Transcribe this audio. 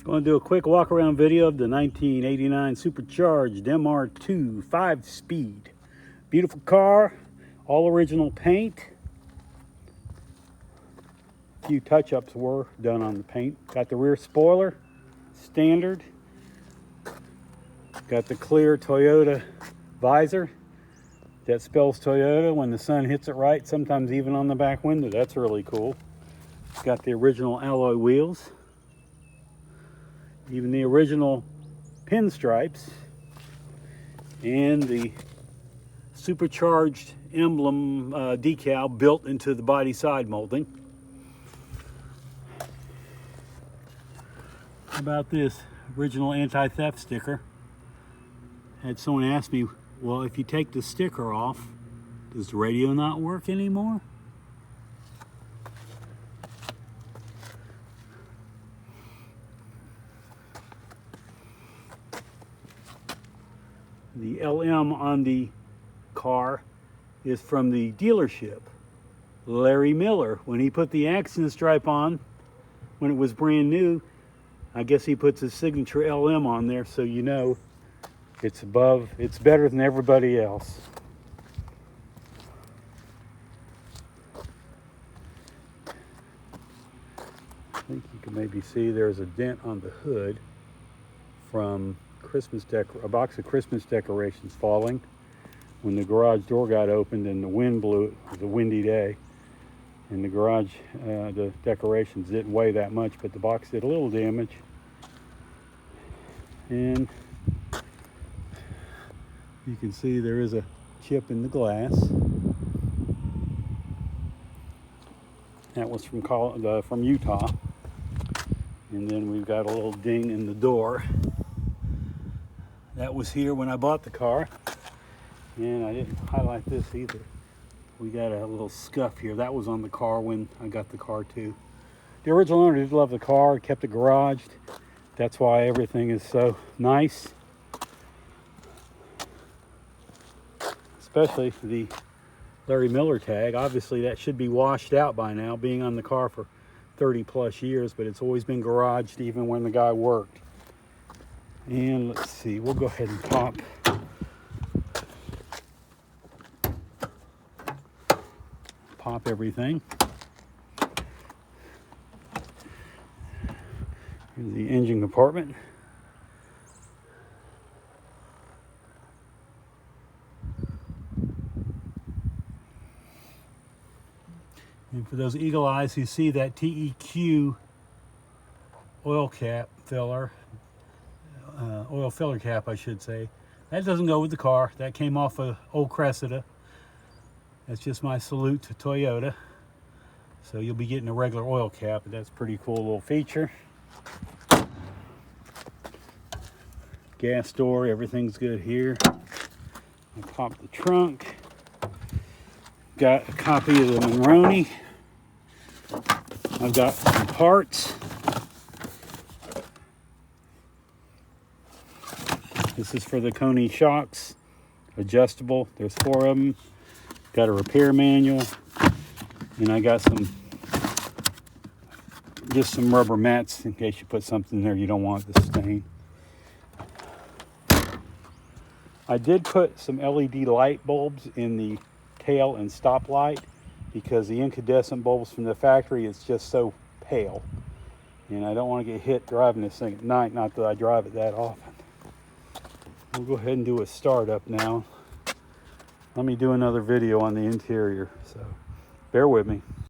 Going to do a quick walk around video of the 1989 Supercharged MR2 5-speed. Beautiful car, all original paint. A few touch-ups were done on the paint. Got the rear spoiler, standard. Got the clear Toyota visor that spells Toyota when the sun hits it right, sometimes even on the back window. That's really cool. Got the original alloy wheels. Even the original pinstripes and the supercharged emblem decal built into the body side molding. How about this original anti-theft sticker? Had someone ask me, well, if you take the sticker off, does the radio not work anymore? The LM on the car is from the dealership. Larry Miller, when he put the accent stripe on, when it was brand new, I guess he puts his signature LM on there so you know it's above, it's better than everybody else. I think you can maybe see there's a dent on the hood from a box of Christmas decorations falling when the garage door got opened and the wind blew. It was a windy day, and the garage, the decorations didn't weigh that much, but the box did a little damage. And you can see there is a chip in the glass. That was from Utah. And then we've got a little ding in the door. That was here when I bought the car, and I didn't highlight this either. We got a little scuff here. That was on the car when I got the car too. The original owner did love the car, kept it garaged. That's why everything is so nice. Especially the Larry Miller tag. Obviously that should be washed out by now, being on the car for 30 plus years, but it's always been garaged even when the guy worked. And let's see, we'll go ahead and pop everything. Here's the engine compartment. And for those eagle eyes who see that TEQ oil cap filler, oil filler cap, I should say. That doesn't go with the car. That came off of old Cressida. That's just my salute to Toyota. So you'll be getting a regular oil cap, and that's a pretty cool little feature. Gas door, everything's good here. I pop the trunk. Got a copy of the Monroney. I've got some parts. This is for the Coney shocks, adjustable. There's 4 of them. Got a repair manual, and I got just some rubber mats in case you put something there you don't want to stain. I did put some LED light bulbs in the tail and stop light because the incandescent bulbs from the factory is just so pale, and I don't want to get hit driving this thing at night. Not that I drive it that often. We'll go ahead and do a startup now. Let me do another video on the interior, so bear with me.